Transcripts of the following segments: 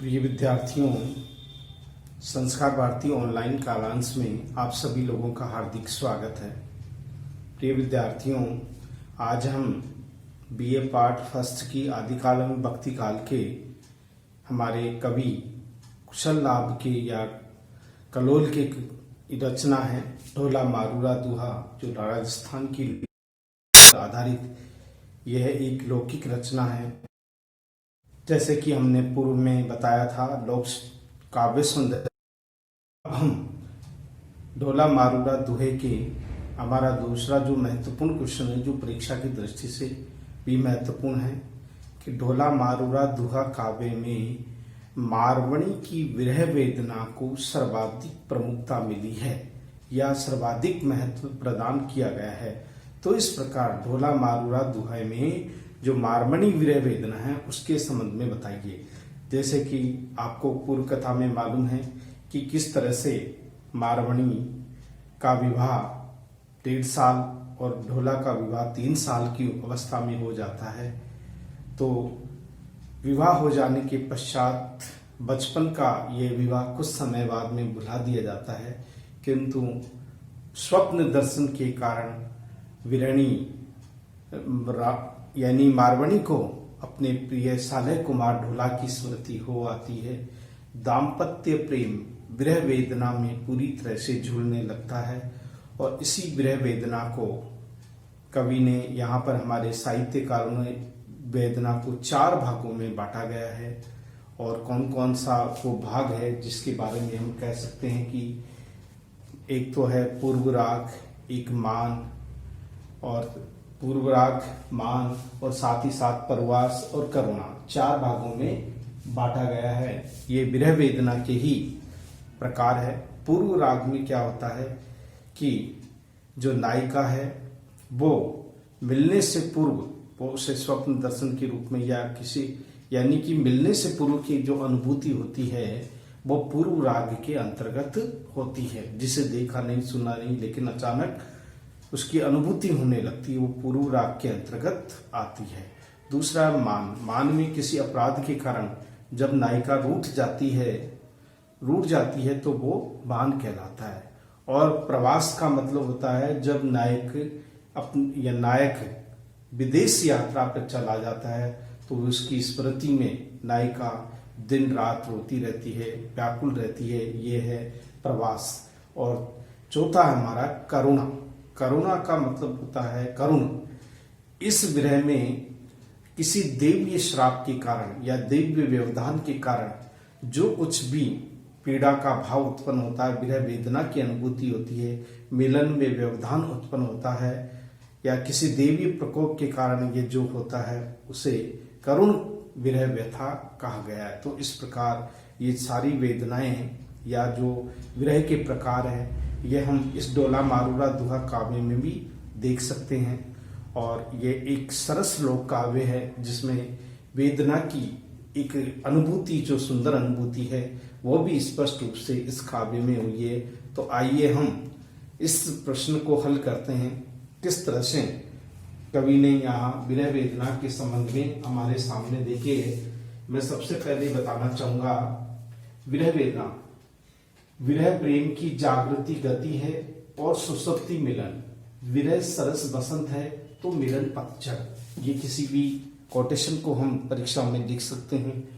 प्रिय विद्यार्थियों, संस्कार भारती ऑनलाइन कालांश में आप सभी लोगों का हार्दिक स्वागत है। प्रिय विद्यार्थियों, आज हम बीए पार्ट फर्स्ट की आदिकाल एवं भक्ति काल के हमारे कवि कुशल लाभ के या कलोल के रचना है ढोला मारूरा दुहा, जो राजस्थान की आधारित यह एक लौकिक रचना है। जैसे कि हमने पूर्व में बताया था, लोक काव्य सुंदर। अब हम ढोला मारूरा दुहे के हमारा दूसरा जो महत्वपूर्ण क्वेश्चन है, जो परीक्षा की दृष्टि से भी महत्वपूर्ण है, कि ढोला मारूरा दुहा काव्य में मारवणी की विरह वेदना को सर्वाधिक प्रमुखता मिली है या सर्वाधिक महत्व प्रदान किया गया है। तो इस प्रकार ढोला मारूरा दुहा में जो मारवणी विरह वेदना है उसके संबंध में बताइए। जैसे कि आपको पूर्व कथा में मालूम है कि किस तरह से मारवणी का विवाह 1.5 साल और ढोला का विवाह 3 साल की अवस्था में हो जाता है। तो विवाह हो जाने के पश्चात बचपन का यह विवाह कुछ समय बाद में भुला दिया जाता है, किंतु स्वप्न दर्शन के कारण विरणी यानी मारवणी को अपने प्रिय सालह कुमार ढोला की स्मृति हो आती है। दाम्पत्य प्रेम विरह वेदना में पूरी तरह से झूलने लगता है और इसी विरह वेदना को कवि ने यहाँ पर हमारे साहित्यकारों ने वेदना को 4 भागों में बांटा गया है। और कौन कौन सा वो भाग है जिसके बारे में हम कह सकते हैं कि एक तो है पूर्व राग, एक मान और पूर्व राग, मान और साथ ही साथ परवास और करुणा, 4 भागों में बांटा गया है। ये विरह वेदना के ही प्रकार है। पूर्व राग में क्या होता है कि जो नायिका है वो मिलने से पूर्व, वो उसे स्वप्न दर्शन के रूप में या किसी यानी कि मिलने से पूर्व की जो अनुभूति होती है वो पूर्व राग के अंतर्गत होती है, जिसे देखा नहीं सुना नहीं लेकिन अचानक उसकी अनुभूति होने लगती है, वो पूर्व राग के अंतर्गत आती है। दूसरा मान, मान में किसी अपराध के कारण जब नायिका रूठ जाती है तो वो मान कहलाता है। और प्रवास का मतलब होता है जब नायक विदेश यात्रा पर चला जाता है तो उसकी स्मृति में नायिका दिन रात रोती रहती है, व्याकुल रहती है, ये है प्रवास। और चौथा है हमारा करुणा। करुणा का मतलब होता है करुण। इस विरह में किसी दैवीय श्राप के कारण या दैवीय व्यवधान के कारण जो कुछ भी पीड़ा का भाव उत्पन्न होता है, विरह वेदना की अनुभूति होती है, मिलन में व्यवधान उत्पन्न होता है या किसी दैवीय प्रकोप के कारण ये जो होता है उसे करुण विरह व्यथा कहा गया है। तो इस प्रकार ये सारी वेदनाएं या जो विरह के प्रकार हैं ये हम इस ढोला मारूरा दुहा काव्य में भी देख सकते हैं। और ये एक सरस लोक काव्य है जिसमें वेदना की एक अनुभूति, जो सुंदर अनुभूति है, वो भी स्पष्ट रूप से इस काव्य में हुई है। तो आइए हम इस प्रश्न को हल करते हैं, किस तरह से कवि ने यहाँ विरह वेदना के संबंध में हमारे सामने देखिए। मैं सबसे पहले बताना चाहूंगा, विरह वेदना विरह प्रेम की जागृति गति है और सुसुप्ति मिलन। विरह सरस बसंत है तो मिलन पतझड़। ये किसी भी कोटेशन को हम परीक्षा में लिख सकते हैं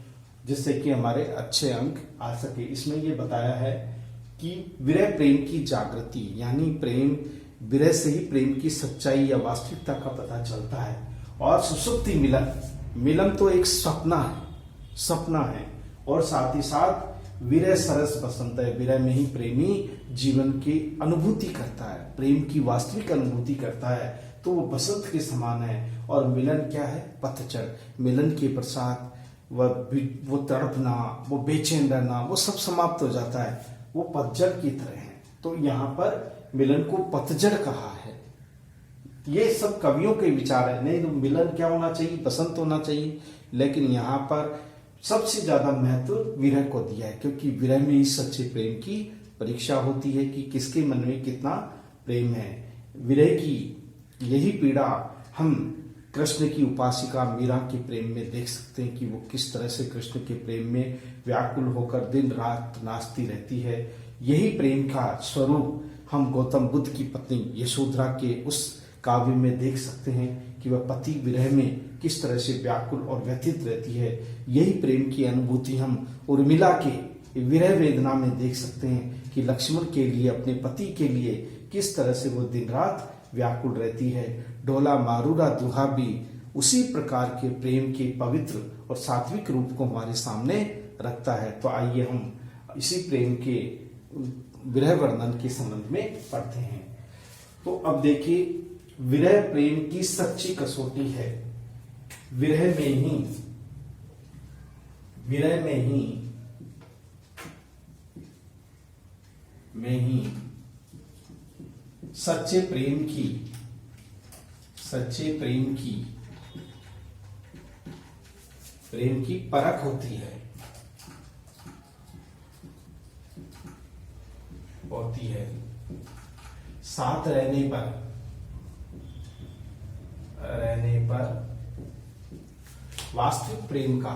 जिससे कि हमारे अच्छे अंक आ सके। इसमें ये बताया है कि विरह प्रेम की जागृति यानी प्रेम, विरह से ही प्रेम की सच्चाई या वास्तविकता का पता चलता है। और सुसुप्ति मिलन, मिलन तो एक सपना है और साथ ही साथ विरह सरस बसंत है। विरह में ही प्रेमी जीवन की अनुभूति करता है, प्रेम की वास्तविक अनुभूति करता है, तो वो बसंत के समान है। और मिलन क्या है? पतझड़। मिलन के पश्चात वो तड़पना, वो बेचैन रहना, वो सब समाप्त हो जाता है, वो पतझड़ की तरह है। तो यहाँ पर मिलन को पतझड़ कहा है। ये सब कवियों के विचार है। नहीं तो मिलन क्या होना चाहिए? बसंत होना चाहिए। लेकिन यहाँ पर सबसे ज्यादा महत्व विरह को दिया है, क्योंकि विरह में ही सच्चे प्रेम की परीक्षा होती है कि किसके मन में कितना प्रेम है। विरह की यही पीड़ा हम कृष्ण की उपासिका मीरा के प्रेम में देख सकते हैं कि वो किस तरह से कृष्ण के प्रेम में व्याकुल होकर दिन रात नाचती रहती है। यही प्रेम का स्वरूप हम गौतम बुद्ध की पत्नी यशोधरा के उस काव्य में देख सकते हैं कि वह पति विरह में किस तरह से व्याकुल और व्यथित रहती है। यही प्रेम की अनुभूति हम उर्मिला के विरह वेदना में देख सकते हैं कि लक्ष्मण के लिए, अपने पति के लिए किस तरह से वो दिन रात व्याकुल रहती है। ढोला मारूरा दुहा भी उसी प्रकार के प्रेम के पवित्र और सात्विक रूप को हमारे सामने रखता है। तो आइए हम इसी प्रेम के विरह वर्णन के संबंध में पढ़ते हैं। तो अब देखिए, विरह प्रेम की सच्ची कसौटी है। विरह में ही सच्चे प्रेम की परख होती है। साथ रहने पर वास्तविक प्रेम का,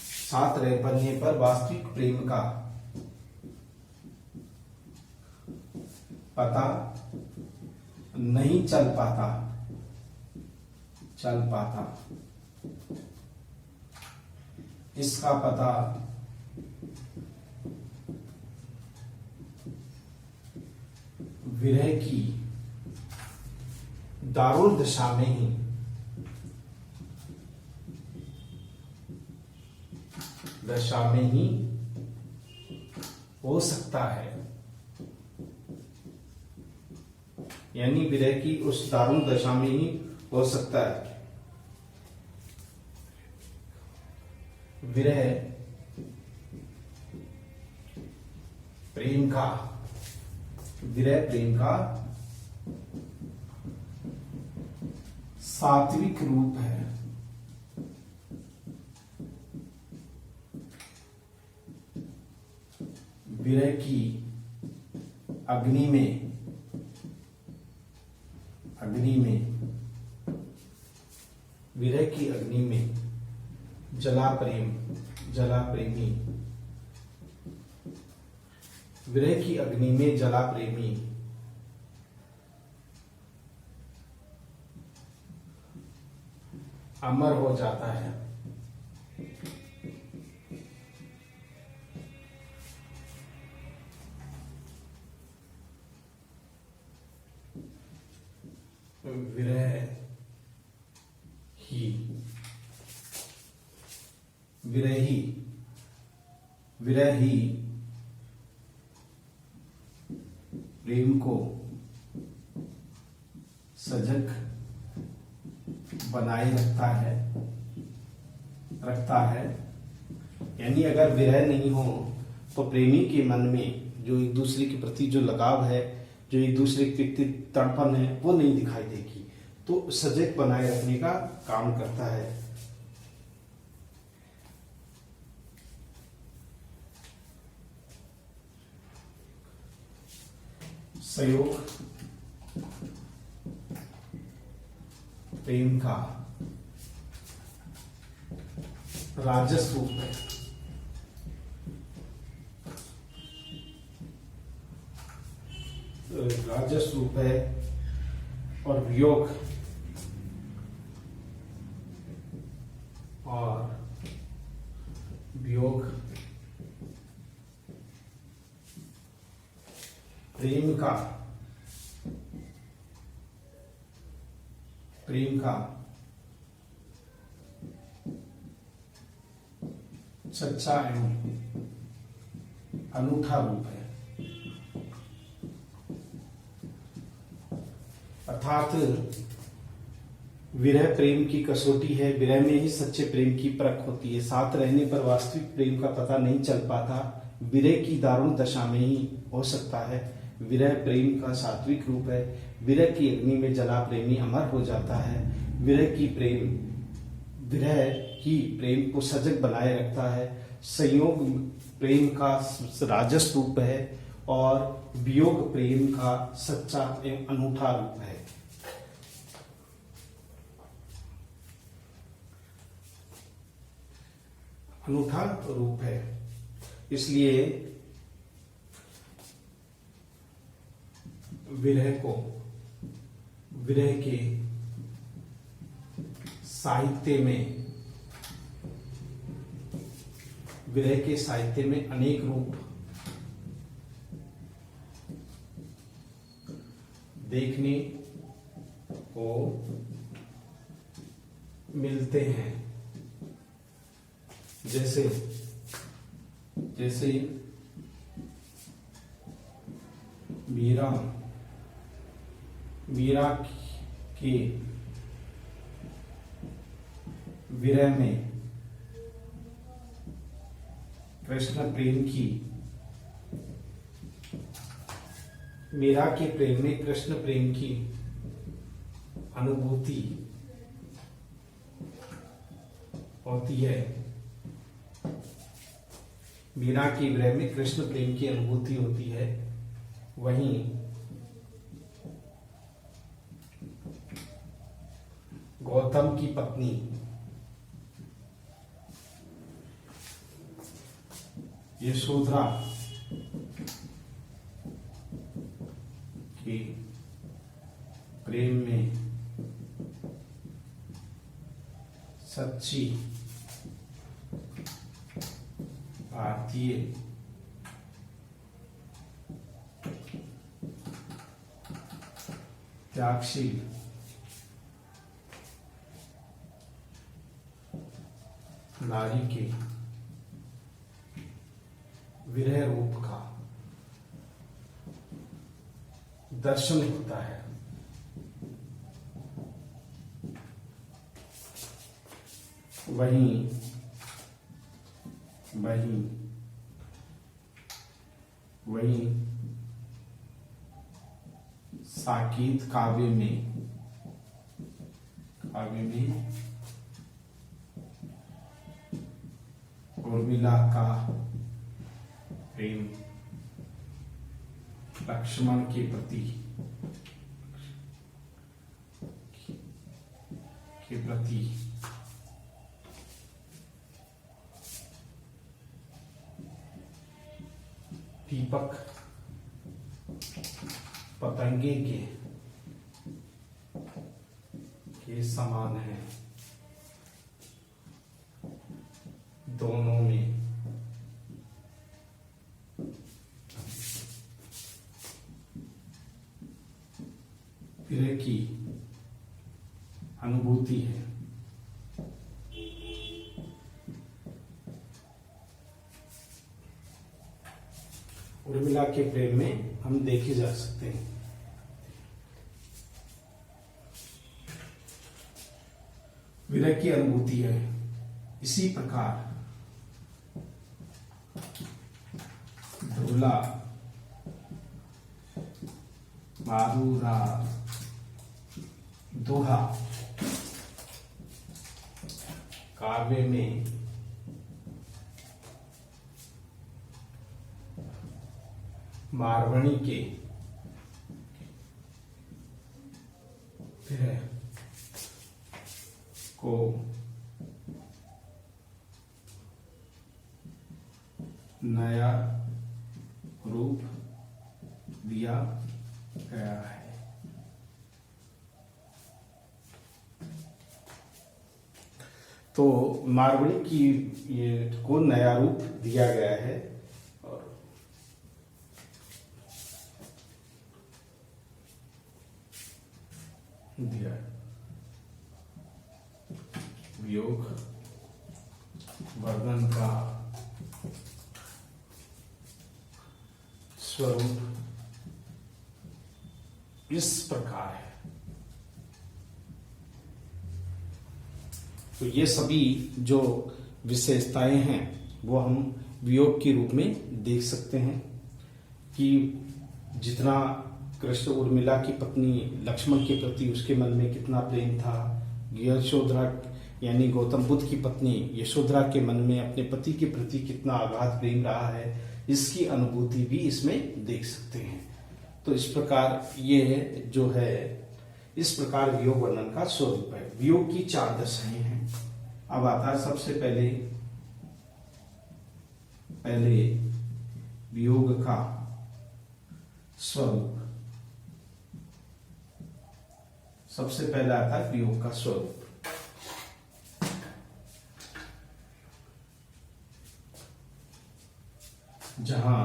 साथ बनने पर वास्तविक प्रेम का पता नहीं चल पाता। इसका पता विरह की दारुण दशा में ही हो सकता है। यानी विरह की उस दारुण दशा में ही हो सकता है। विरह प्रेम का सात्विक रूप है। विरह की अग्नि में विरह की अग्नि में जला प्रेमी विरह की अग्नि में जला प्रेमी अमर हो जाता है। विरही प्रेम को सजग बनाए रखता है। यानी अगर विरह नहीं हो तो प्रेमी के मन में जो एक दूसरे के प्रति जो लगाव है, जो एक दूसरे के प्रति तड़पन है, वो नहीं दिखाई देगी। तो सजग बनाए रखने का काम करता है। संयोग प्रेम का राजस रूप है। राजस रूप है और वियोग प्रेम का सच्चा एवं अनूठा रूप है। अर्थात विरह प्रेम की कसौटी है। विरह में ही सच्चे प्रेम की परख होती है। साथ रहने पर वास्तविक प्रेम का पता नहीं चल पाता। विरह की दारुण दशा में ही हो सकता है। विरह प्रेम का सात्विक रूप है। विरह की अग्नि में जला प्रेमी अमर हो जाता है। विरह की प्रेम को सजग बनाए रखता है। संयोग प्रेम का राजस रूप है और वियोग प्रेम का सच्चा एवं अनूठा रूप है। अनूठा रूप है, इसलिए विरह के साहित्य में अनेक रूप देखने को मिलते हैं। जैसे मीरा के विरह में कृष्ण प्रेम की मीरा के प्रेम में कृष्ण प्रेम की अनुभूति होती है। मीरा के विरह में कृष्ण प्रेम की अनुभूति होती है। वहीं गौतम की पत्नी यशोधरा के प्रेम में सच्ची भारतीय त्यागशील नारी के विरह रूप का दर्शन होता है। वहीं साकेत काव्य में उर्मिला का प्रेम लक्ष्मण के प्रति दीपक पतंगे के समान है। दोनों में विरह की अनुभूति है। उर्मिला के प्रेम में हम देखे जा सकते हैं। विरह की अनुभूति है। इसी प्रकार ढोला मारूरा दोहा काव्य में मारवणी के विरह को नया रूप दिया गया है। तो मारवणी की ये को नया रूप दिया गया है और दिया वियोग वर्णन का स्वरूप इस प्रकार है। तो ये सभी जो विशेषताएं हैं वो हम वियोग के रूप में देख सकते हैं कि जितना कृष्ण उर्मिला की पत्नी लक्ष्मण के प्रति उसके मन में कितना प्रेम था, यशोधरा यानी गौतम बुद्ध की पत्नी यशोधरा के मन में अपने पति के प्रति कितना अगाध प्रेम रहा है, इसकी अनुभूति भी इसमें देख सकते हैं। तो इस प्रकार ये जो है, इस प्रकार वियोग वर्णन का स्वरूप है। वियोग की 4 दशाएं हैं। अब आता है सबसे पहले वियोग का स्वरूप। सबसे पहले आता है वियोग का स्वरूप। जहां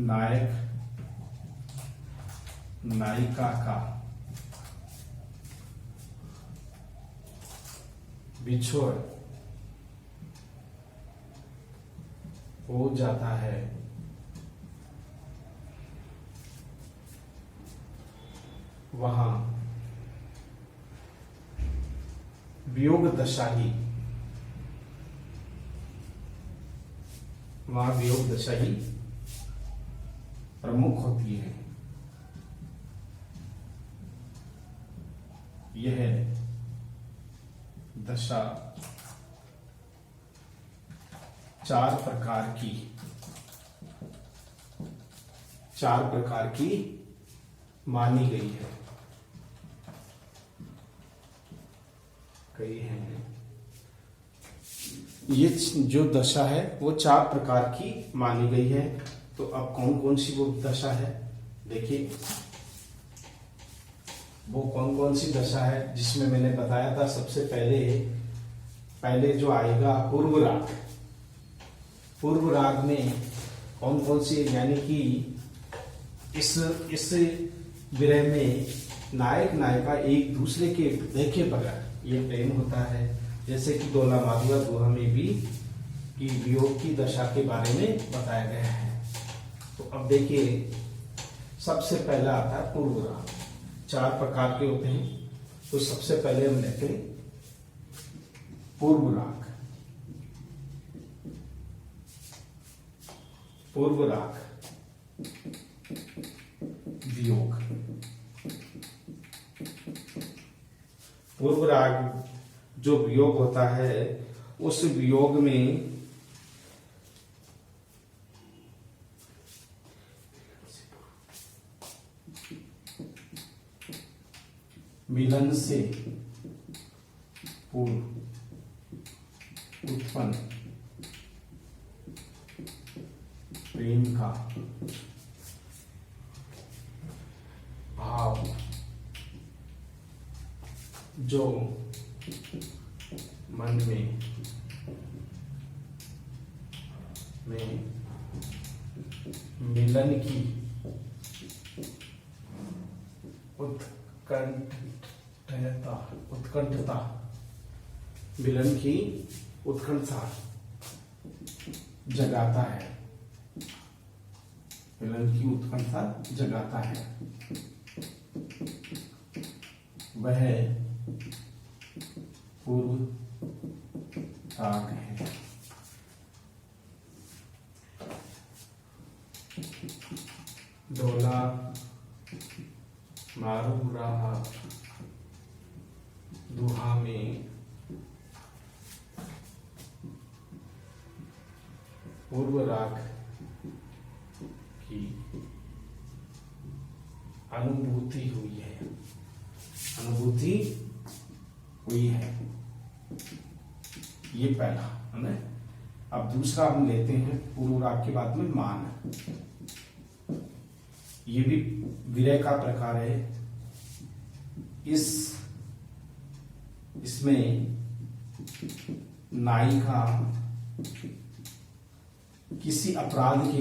नायक नायिका का बिछोड़ हो जाता है, वहां वियोग दशा ही प्रमुख होती है। यह दशा 4 प्रकार की मानी गई है। कई हैं ये जो दशा है वो 4 प्रकार की मानी गई है। तो अब कौन कौन सी वो दशा है, देखिए वो कौन कौन सी दशा है जिसमें मैंने बताया था। सबसे पहले जो आएगा पूर्व राग। पूर्व राग में कौन कौन सी, यानी कि इस विरह में नायक नायिका एक दूसरे के देखे बगैर ये प्रेम होता है। जैसे कि डोला माधुआ दोहा में भी कि वियोग की दशा के बारे में बताया गया है। तो अब देखिए सबसे पहला आता है पूर्व राग। 4 प्रकार के होते हैं। तो सबसे पहले हम लेते हैं पूर्व राग। पूर्व राग वियोग। पूर्व राग जो वियोग होता है, उस वियोग में मिलन से पूर्व उत्पन्न प्रेम का भाव जो मन में मिलन की उत्कंठता मिलन की उत्कंठा जगाता है। मिलन की उत्कंठा जगाता है, वह पूर्व राग है। डोला मारू रहा दुहा में पूर्व राग की अनुभूति हुई है। ये पहला है ना। अब दूसरा हम लेते हैं पूर्व राग के बाद में मान। ये भी विरह का प्रकार है। इसमें नायिका किसी अपराध के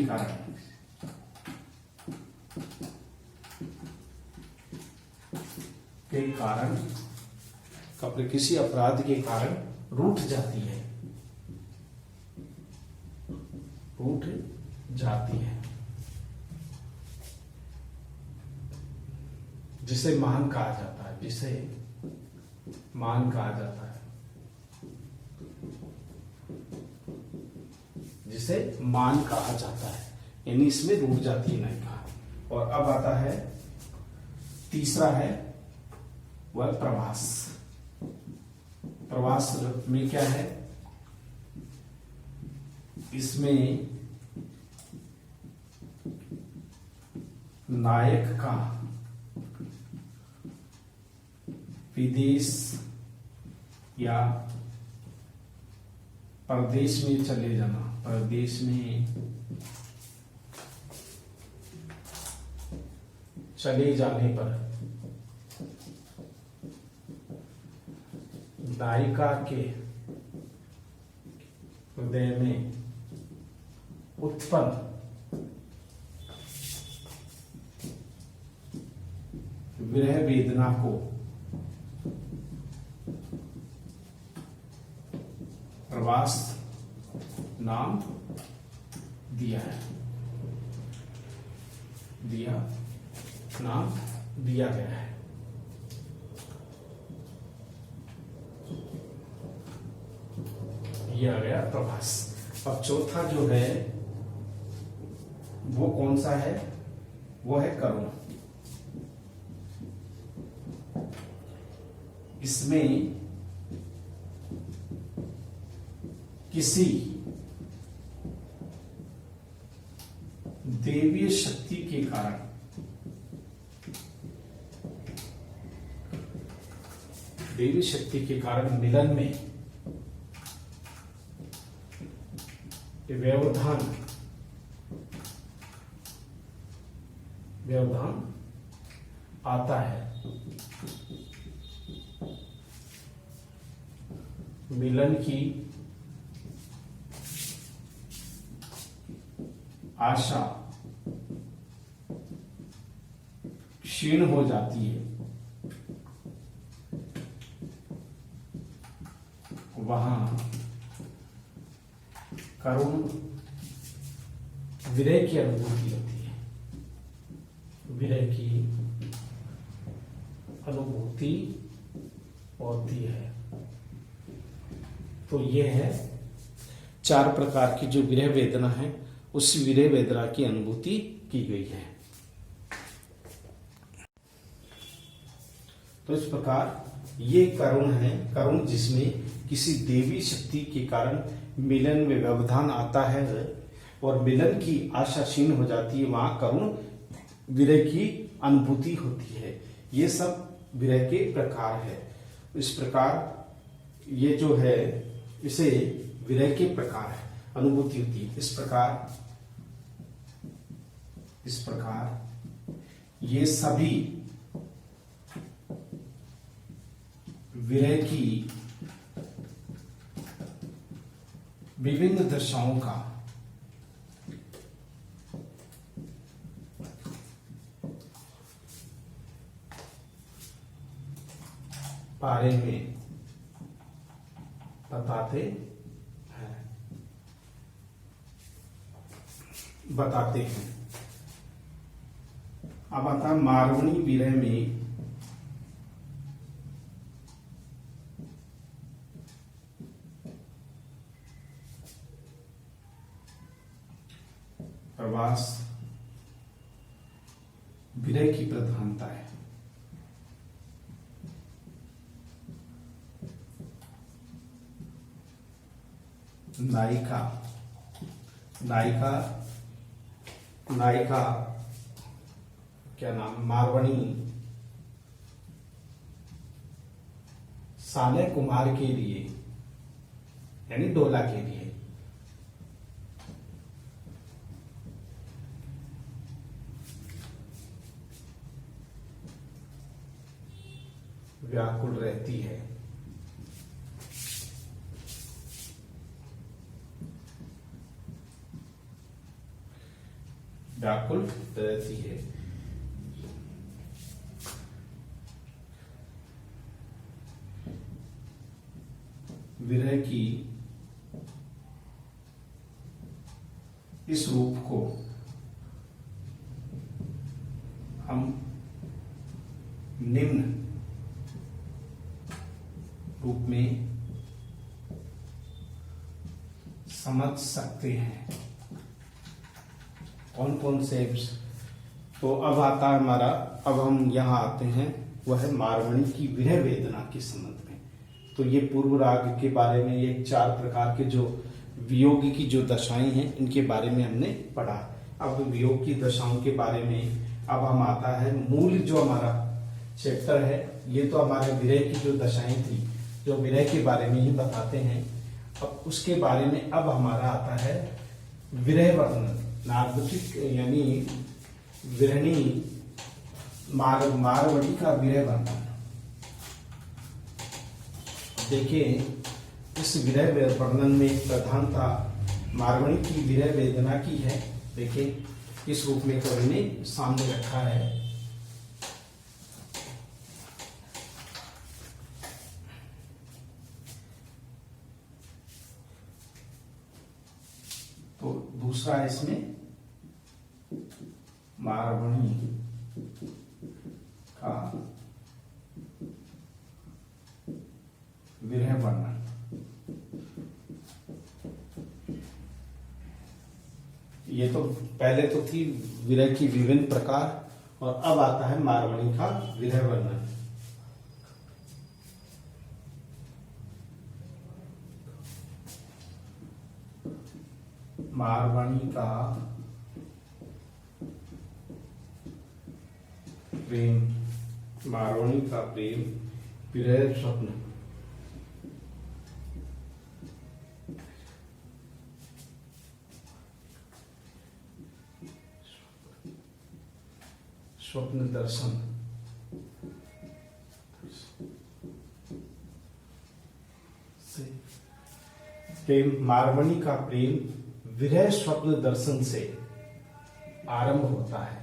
किसी अपराध के कारण रूठ जाती है, जिसे मान कहा जाता है। यानी इसमें रूठ जाती है नायिका। और अब आता है तीसरा है वह प्रवास। प्रवास में क्या है, इसमें नायक का विदेश या परदेश में चले जाना, परदेश में चले जाने पर नायिका के हृदय में उत्पन्न विरह वेदना को प्रवास नाम दिया गया है। दिया गया प्रवास। अब चौथा जो है वो कौन सा है? वो है करुण। इसमें किसी देवीय शक्ति के कारण मिलन में व्यवधान आता है। मिलन की आशा क्षीण हो जाती है। वहां करुण विरह की अनुभूति होती है। विरह की अनुभूति होती है। तो ये है 4 प्रकार की जो विरह वेदना है, उस विरह वेदना की अनुभूति की गई है। तो इस प्रकार ये करुण है, करुण जिसमें किसी देवी शक्ति के कारण मिलन में व्यवधान आता है और मिलन की आशा क्षीण हो जाती है, वहां करुण विरह की अनुभूति होती है। ये सब विरह के प्रकार है। इस प्रकार ये जो है इसे विरह के प्रकार है, अनुभूति होती है। इस प्रकार ये सभी विरह की विभिन्न दशाओं का बारे में बताते हैं। अब आता मारवणी विरह में प्रवास विरह की प्रधानता है। नायिका क्या नाम, मारवणी साले कुमार के लिए यानी डोला के लिए व्याकुल रहती है। व्याकुल रहती है। विरह की इस रूप को हम निम्न रूप में समझ सकते हैं। कौन कौन से? तो अब आता है हमारा, अब हम यहाँ आते हैं, वह है मारवणी की विरह वेदना के संबंध में। तो ये पूर्व राग के बारे में ये 4 प्रकार के जो वियोग की जो दशाएं हैं इनके बारे में हमने पढ़ा। अब वियोग की दशाओं के बारे में अब हम आता है मूल जो हमारा चैप्टर है। ये तो हमारे विरह की जो दशाएं थी, जो विरह के बारे में ही बताते हैं। अब उसके बारे में अब हमारा आता है विरह वर्णन, नार्वतिक यानी विरहणी मारवणी का विरह वर्णन। देखिए इस विरह वर्णन में प्रधानता मारवणी की विरह वेदना की है। देखिए इस रूप में कवि ने सामने रखा है। तो दूसरा है इसमें मारवणी का विरह वर्णन। ये तो पहले तो थी विरह की विभिन्न प्रकार और अब आता है मारवणी का विरह वर्णन। मारवणी का प्रेम, मारवणी का प्रेम विरह स्वप्न। स्वप्न दर्शन से प्रेम, मारवणी का प्रेम विरह स्वप्न दर्शन से आरंभ होता है,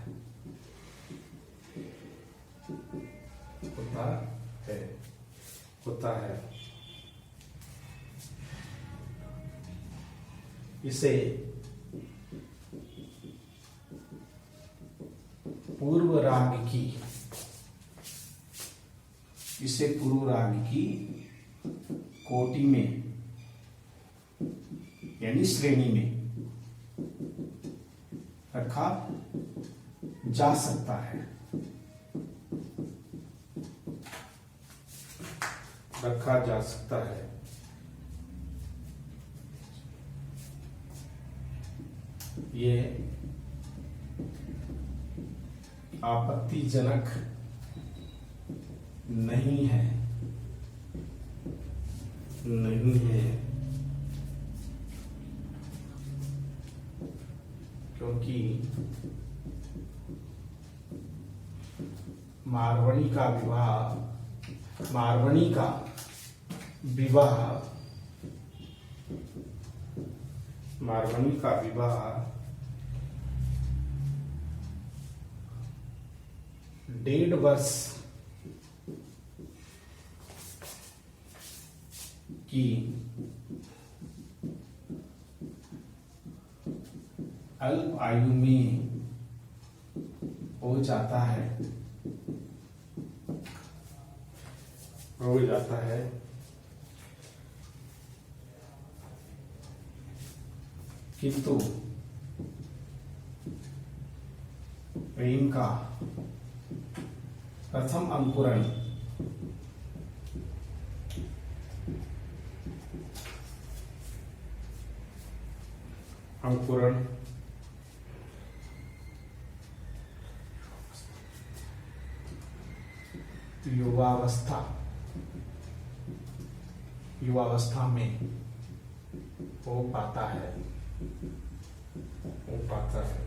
होता है। इसे पूर्व राग की, इसे पूर्व राग की कोटि में यानी श्रेणी में रखा जा सकता है, रखा जा सकता है। ये आपत्तिजनक नहीं है, नहीं है, क्योंकि मारवणी का विवाह, मारवणी का विवाह, मारवणी का विवाह 1.5 वर्ष की अल्प आयु में हो जाता है, हो जाता है। किंतु प्रेम का प्रथम अंकुरण युवावस्था, युवावस्था में हो पाता है, हो पाता है।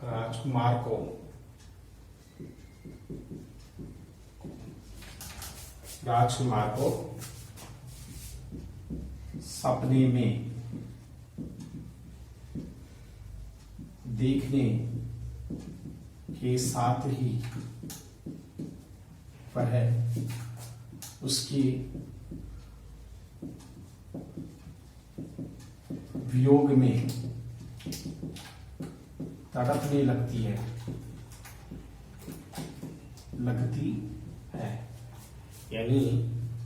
राजकुमार को सपने में देखने के साथ ही वह उसकी वियोग में तड़पने लगती है, यानी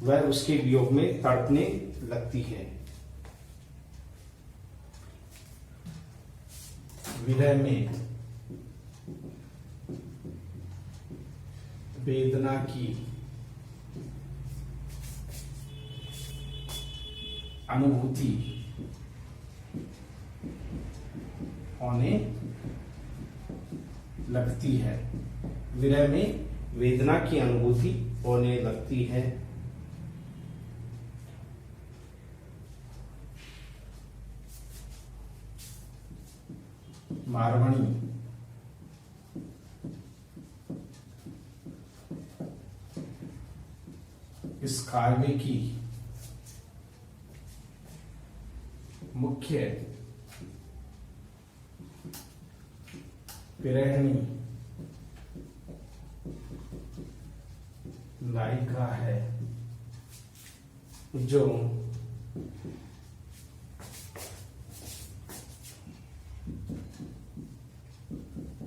वह उसके वियोग में तड़पने लगती है। विरह में वेदना की अनुभूति होने लगती है। विरह में वेदना की अनुभूति होने लगती है। मारवणी इस काव्य की मुख्य विरहिणी नायिका है, जो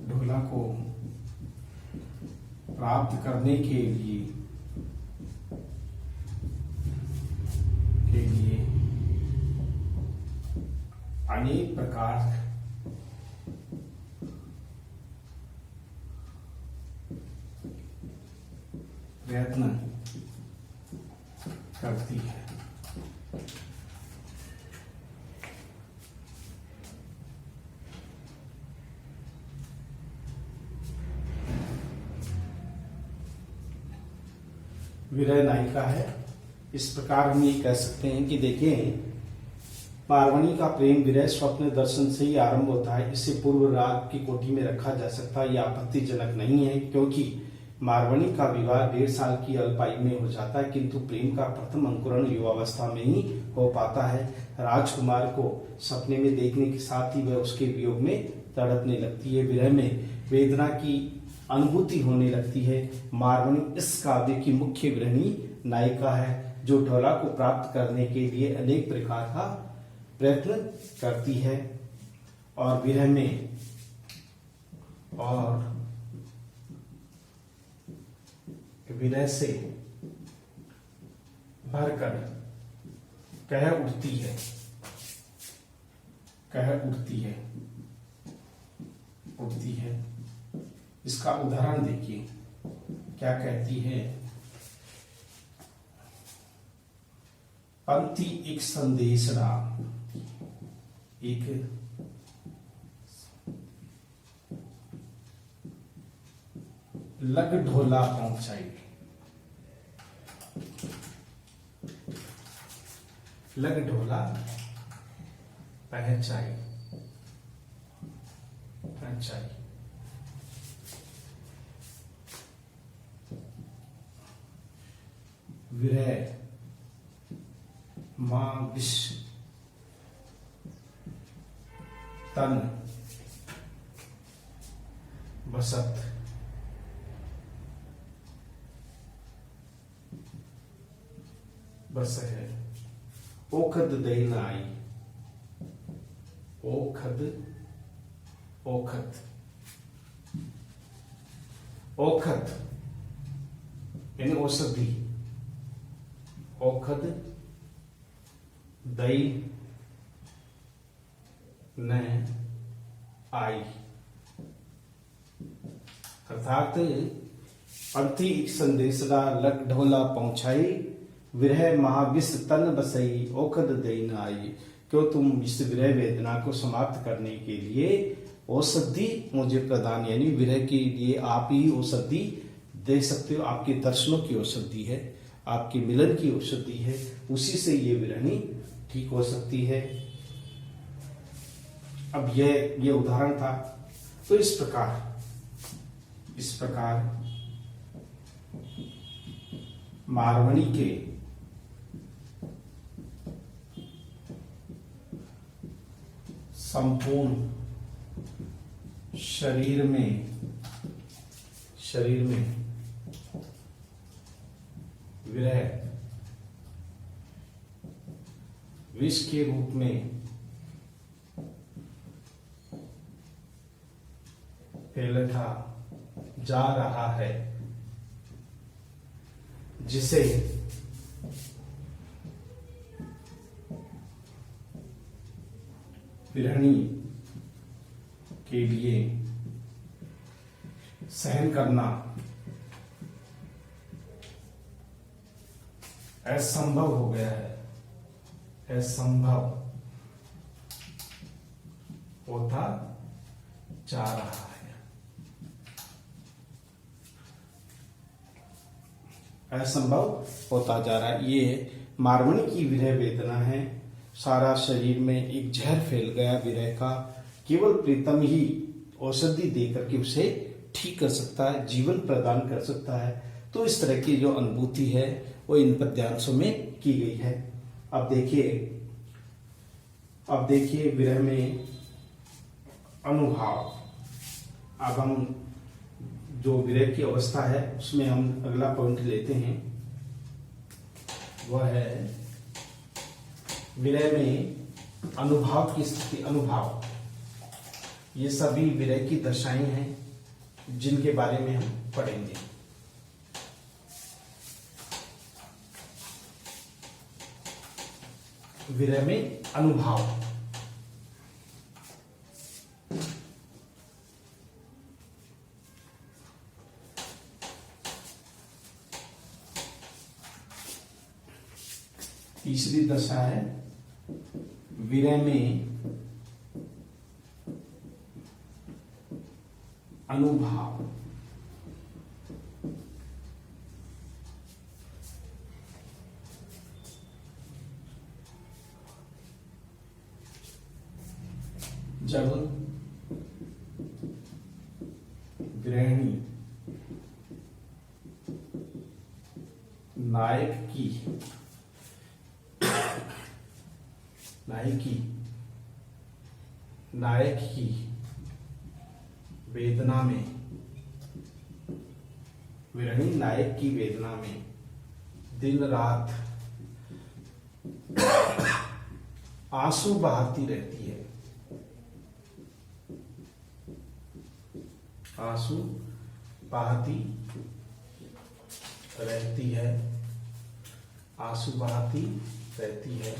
ढोला को प्राप्त करने के लिए अनेक प्रकार प्रयत्न करती है। विरह नायिका है। इस प्रकार हम ये कह सकते हैं कि देखिए, मारवणी का प्रेम विरह स्वप्न दर्शन से ही आरंभ होता है। इसे पूर्व राग की कोटि में रखा जा सकता है। यह आपत्तिजनक नहीं है, क्योंकि मारवणी का विवाह 1.5 साल की अल्पायु में हो जाता है, किंतु प्रेम का प्रथम अंकुरण युवावस्था में ही हो पाता है। राजकुमार को सपने में देखने के साथ ही वह उसके वियोग में तड़पने लगती है। विरह में वेदना की अनुभूति होने लगती है। मारवणी इस काव्य की मुख्य विरहिणी नायिका है, जो ढोला को प्राप्त करने के लिए अनेक प्रकार का प्रयत्न करती है और विरह में और विरह से भरकर कह उठती है, उठती है। इसका उदाहरण देखिए, क्या कहती है। पंक्ति एक संदेशरा, एक लग ढोला पहुंचाई, लग ढोला पहुंचाई। विरह मां विष तन बसत बस है। ओखद दई आई, ओखद यानी औषधि। ओखद दई न आई, अर्थात पंथी एक संदेशदा लग ढोला पहुंचाई, विरह महाविष तन बसई, ओखद दई न आई। क्यों तुम इस विरह वेदना को समाप्त करने के लिए औषधि मुझे प्रदान, यानी विरह के लिए आप ही औषधि दे सकते हो। आपके दर्शनों की औषधि है, आपके मिलन की औषधि है, उसी से ये विरहणी ठीक हो सकती है। अब ये उदाहरण था। तो इस प्रकार मारवणी के संपूर्ण शरीर में विरह विष के रूप में फैलता जा रहा है, जिसे विरहिणी के लिए सहन करना असंभव हो गया है, असंभव होता जा रहा है। असंभव होता जा रहा है। ये मारमणी की विरह वेदना है। सारा शरीर में एक जहर फैल गया विरह का। केवल प्रीतम ही औषधि देकर के उसे ठीक कर सकता है, जीवन प्रदान कर सकता है। तो इस तरह की जो अनुभूति है वो इन पद्यांशों में की गई है। अब देखिए विरह में अनुभाव। अब हम जो विरह की अवस्था है उसमें हम अगला पॉइंट लेते हैं, वह है विरह में अनुभाव की स्थिति। अनुभाव, ये सभी विरह की दशाएं हैं जिनके बारे में हम पढ़ेंगे। विरह में अनुभाव। तीसरी दशा है विरह में अनुभाव। जब गृहिणी नायक की वेदना में, विरहिणी नायक की वेदना में दिन रात आंसू बहाती रहती है। आंसू बहाती रहती है। आंसू बहाती रहती है।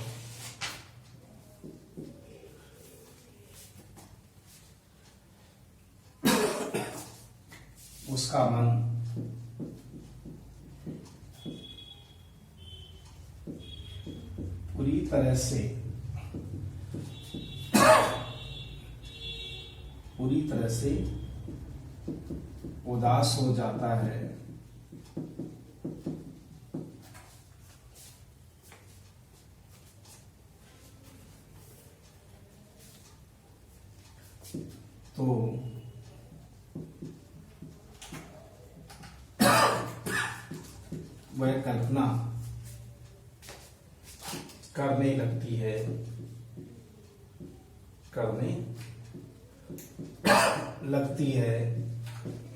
उसका मन पूरी तरह से उदास हो जाता है। तो वह कल्पना करने लगती है,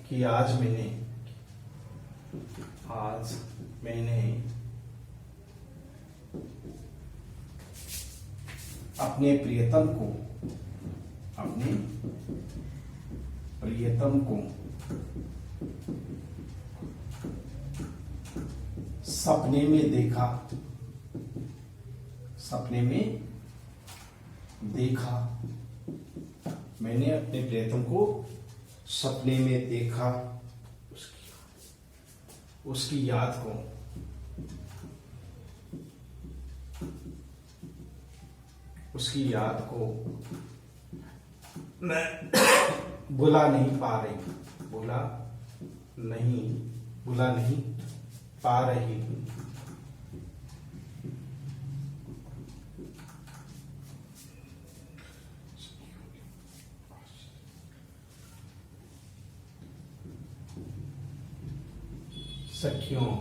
कि आज मैंने अपने प्रियतम को सपने में देखा। मैंने अपने प्रियतम को सपने में देखा। उसकी याद को मैं भुला नहीं पा रही हूं। सखियों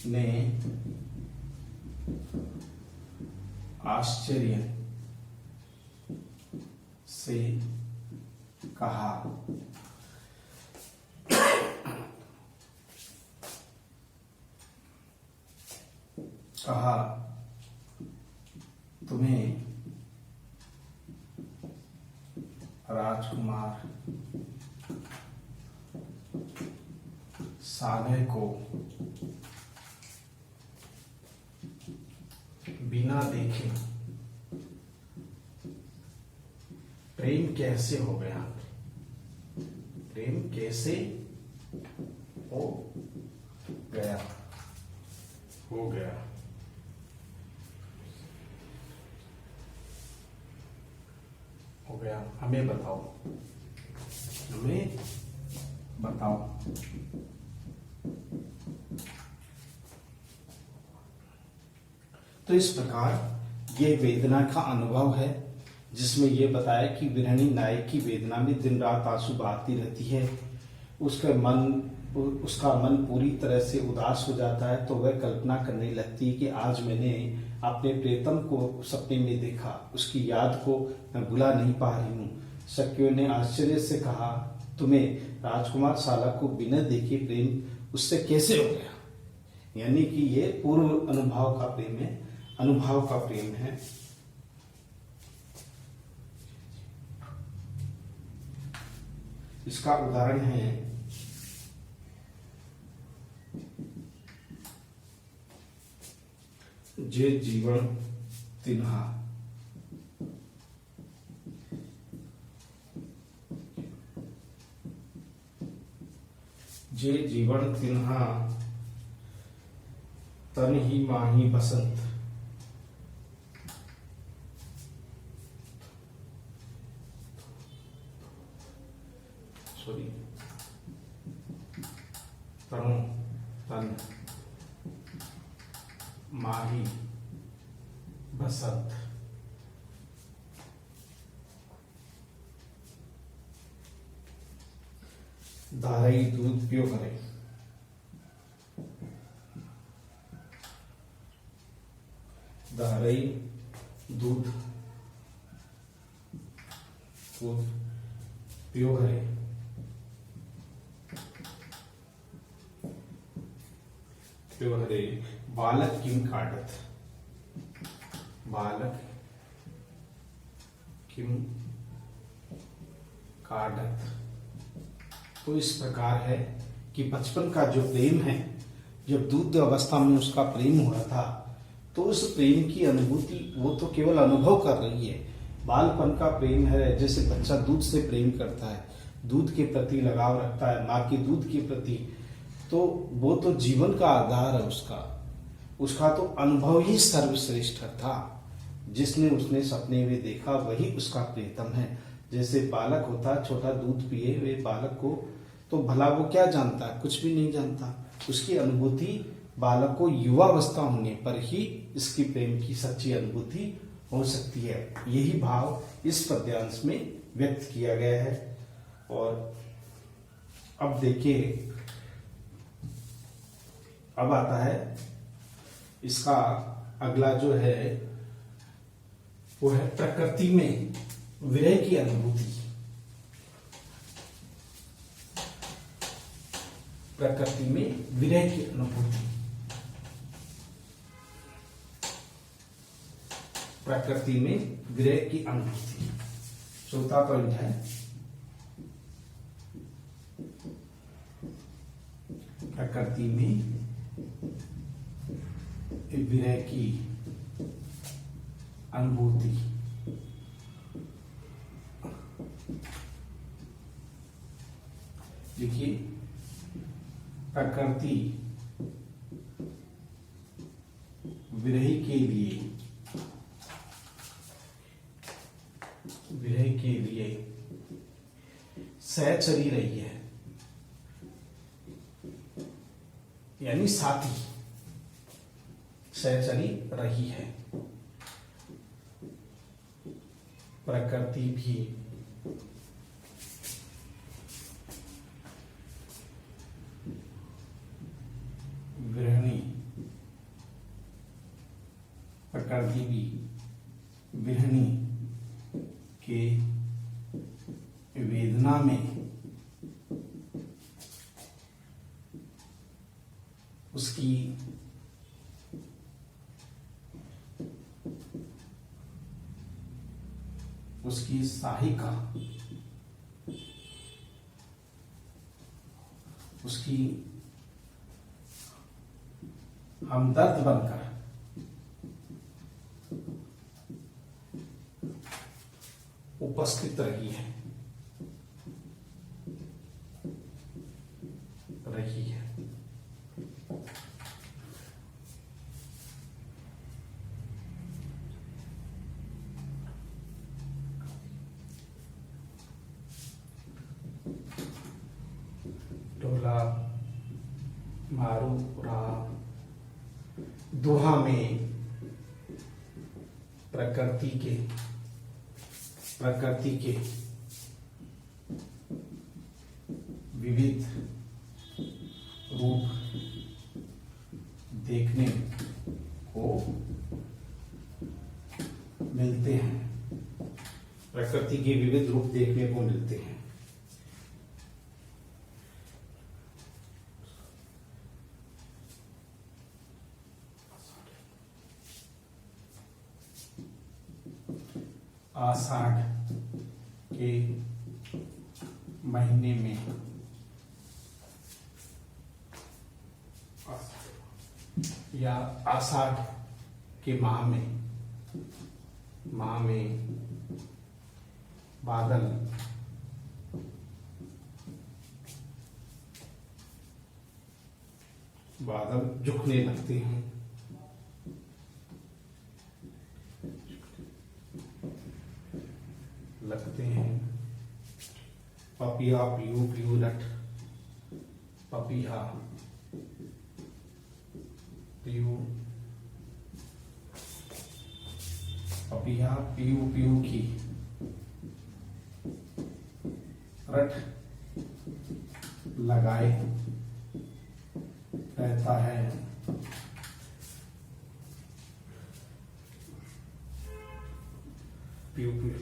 ने आश्चर्य से कहा, तुम्हें राजकुमार सागर को बिना देखे प्रेम कैसे हो गया? हो गया। गया, हमें बताओ, हमें बताओ। तो इस प्रकार ये वेदना का अनुभव है, जिसमें ये बताया कि विरहिणी नायक की वेदना में दिन रात आंसू बहाती रहती है। उसका मन पूरी तरह से उदास हो जाता है, तो वह कल्पना करने लगती है कि आज मैंने अपने प्रियतम को सपने में देखा, उसकी याद को मैं भुला नहीं पा रही हूँ। सखियों ने आश्चर्य से कहा, तुम्हें राजकुमार साला को बिना देखे प्रेम उससे कैसे हो गया? यानी कि ये पूर्व अनुभव का प्रेम है, अनुभव का प्रेम है। इसका उदाहरण है जे जीवन तिन्हा, जे जीवन तिन्हा तन ही माही बसंत। सॉरी, तन माही बसंत। धारई दूध पियो करे, धारई दूध पियो करे। पियो हरे बालक किम काटत, बालक किम काटत। तो इस प्रकार है कि बचपन का जो प्रेम है, जब दूध अवस्था में उसका प्रेम हुआ था, तो उस प्रेम की अनुभूति वो तो केवल अनुभव कर रही है। बालपन का प्रेम है, जैसे बच्चा दूध से प्रेम करता है, दूध के प्रति लगाव रखता है, माँ के दूध के प्रति, तो वो तो जीवन का आधार है उसका तो अनुभव ही सर्वश्रेष्ठ था। जिसने उसने सपने में देखा वही उसका प्रियतम है। जैसे बालक होता छोटा, दूध पिए हुए बालक को तो भला वो क्या जानता है? कुछ भी नहीं जानता। उसकी अनुभूति बालक को युवावस्था होने पर ही इसकी प्रेम की सच्ची अनुभूति हो सकती है। यही भाव इस पद्यांश में व्यक्त किया गया है। और अब देखिए, अब आता है इसका अगला जो है वो है प्रकृति में विरह की अनुभूति। प्रकृति में विरह की अनुभूति, प्रकृति में विरह की अनुभूति। चौथा पॉइंट है प्रकृति में विरह की अनुभूति। देखिए, प्रकृति विरह के लिए सहचरी रही है, यानी साथी सहचरी रही है। प्रकृति भी विरहिणी, प्रकृति भी विरहिणी के वेदना में उसकी सहायिका, उसकी हमदर्द बनकर उपस्थित रही है। का मारू रहा दोहा में प्रकृति के विविध रूप देखने को मिलते हैं। प्रकृति के विविध रूप देखने को मिलते हैं। आषाढ़ के महीने में या आषाढ़ के माह में बादल झुकने लगते हैं। पपिया पीयू पीयू नट, पपिया पीयू पीयू की रट लगाए रहता है। पीयू पीयू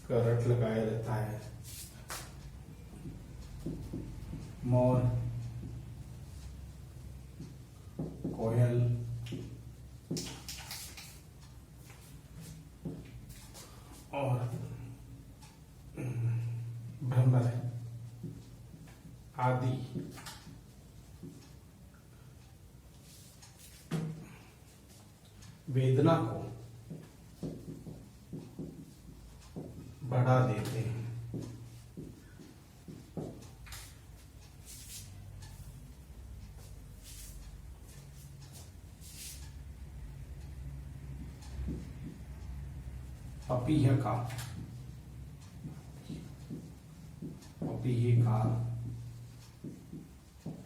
का रट लगाए रहता है। मोर, कोयल और भ्रमर आदि वेदना को बढ़ा देते हैं। पपीह का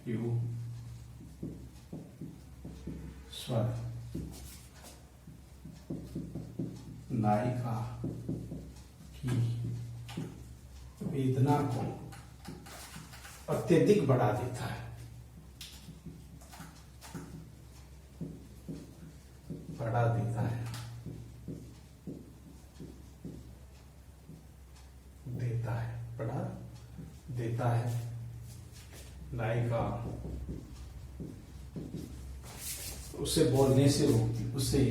यू स्वर, नायिका की वेदना को अत्यधिक बढ़ा देता है। बढ़ा देता है, बढ़ा देता है। नायिका उसे बोलने से रोकती, उसे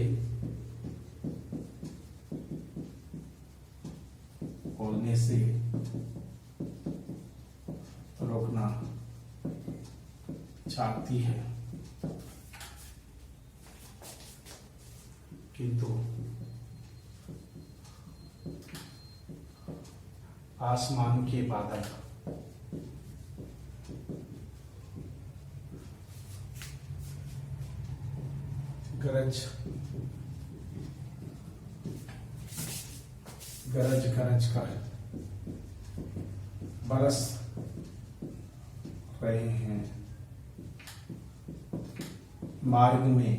बोलने से रोकना चाहती है, किंतु आसमान के बादल गरज कर बरस रहे हैं। मार्ग में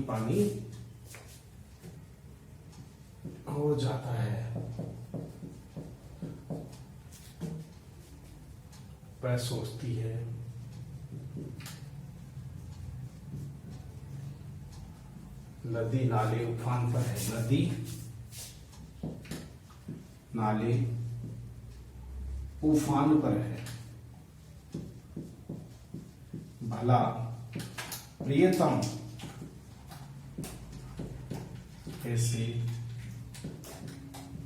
पानी हो जाता है। वह सोचती है नदी नाले उफान पर है, नदी नाले उफान पर है। भला प्रियतम कैसे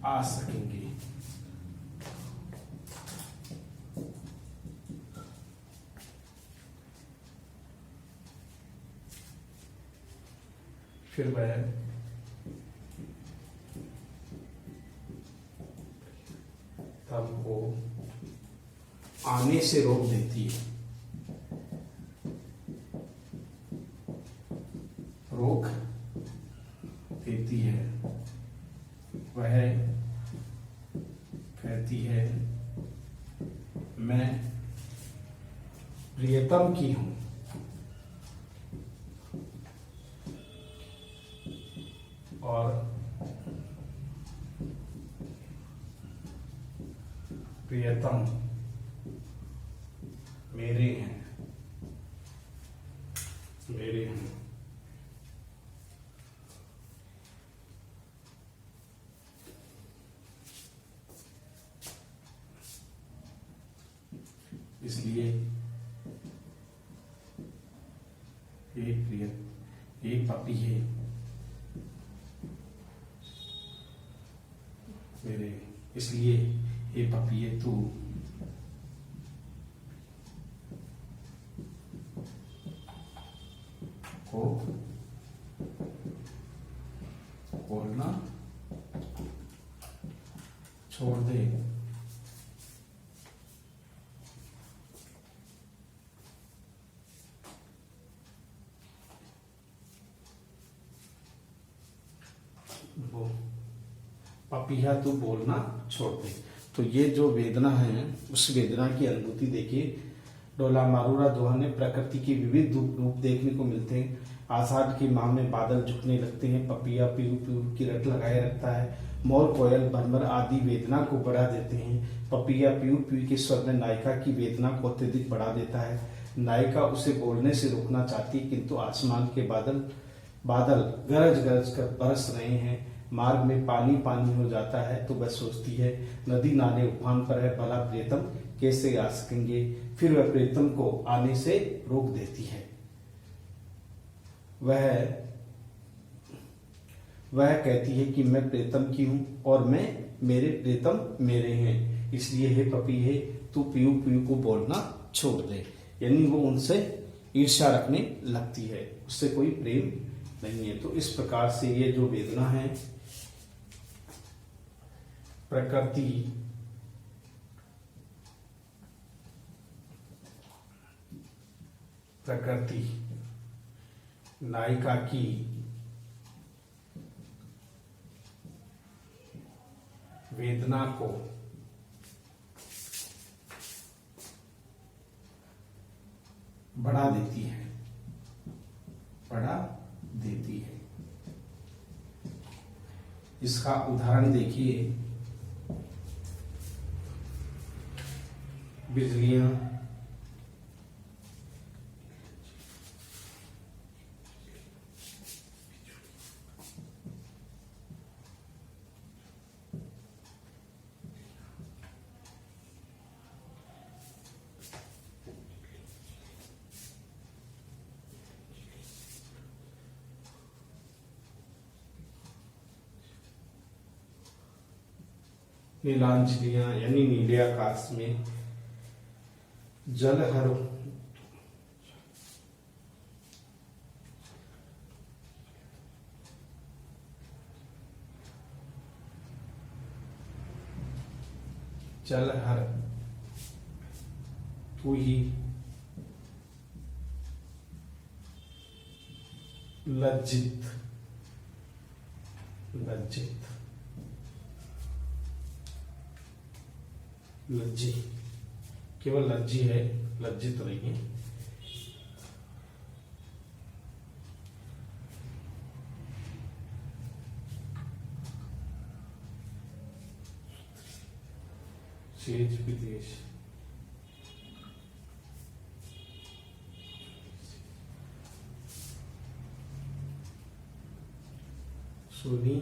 आ सकेंगे। फिर वह तब को आने से रोक देती है। रोक देती है, वह कहती है मैं प्रियतम की हूं, और प्रियतम मेरे हैं, मेरे हैं। इसलिए ये पपी है मेरे, इसलिए ये पपी है तू को बोलना छोड़ दे। वो पपिया तू बोलना छोड़ दे। तो ये जो वेदना है, उस वेदना की अनुभूति देखिए। डोला मारूरा दोहा ने प्रकृति के विविध रूप देखने को मिलते हैं। आषाढ़ के माह में बादल झुकने लगते हैं, पपिया पीरू पीरू की रट लगाए रखता है, मोर कोयल भरमर आदि वेदना को बढ़ा देते हैं। पपिया पीरू पीरू के स्वर में नायिका की वेदना को अत्यधिक बढ़ा देता है। नायिका उसे बोलने से रोकना चाहती है, किंतु आसमान के बादल गरज गरज कर बरस रहे हैं, मार्ग में पानी पानी हो जाता है। तो वह सोचती है नदी नाले उफान पर है, भला प्रियतम कैसे आ सकेंगे। फिर वह प्रियतम को आने से रोक देती है। वह कहती है कि मैं प्रियतम की हूं और मेरे प्रियतम मेरे हैं, इसलिए हे पपी है तू पीयू पीयू को बोलना छोड़ दे। यानी वो उनसे ईर्ष्या रखने लगती है, उससे कोई प्रेम नहीं है। तो इस प्रकार से ये जो वेदना है, प्रकृति नायिका की वेदना को बढ़ा देती है, इसका उदाहरण देखिए। बिजलियां नीलांजलियां यानी नीले आकाश में जलहर तू ही लज्जित लज्जी, केवल लज्जी है, लज्जित नहीं है। शेष विदेश सुनी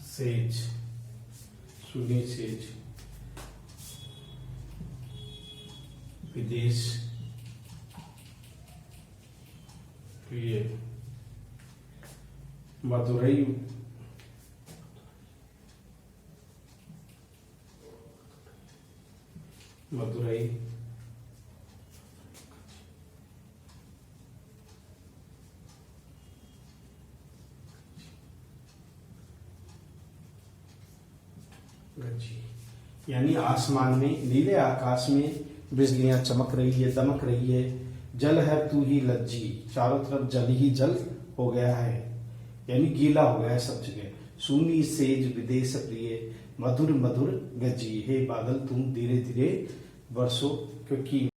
सेज विदेश प्रिय मदुरई यानी आसमान में, नीले आकाश में बिजलियां चमक रही है, दमक रही है। जल है तू ही लज्जी, चारों तरफ जल ही जल हो गया है। यानी गीला हो गया है सब जगह। सुनी सेज विदेश प्रिय मधुर मधुर गजी, हे बादल तुम धीरे धीरे बरसो, क्योंकि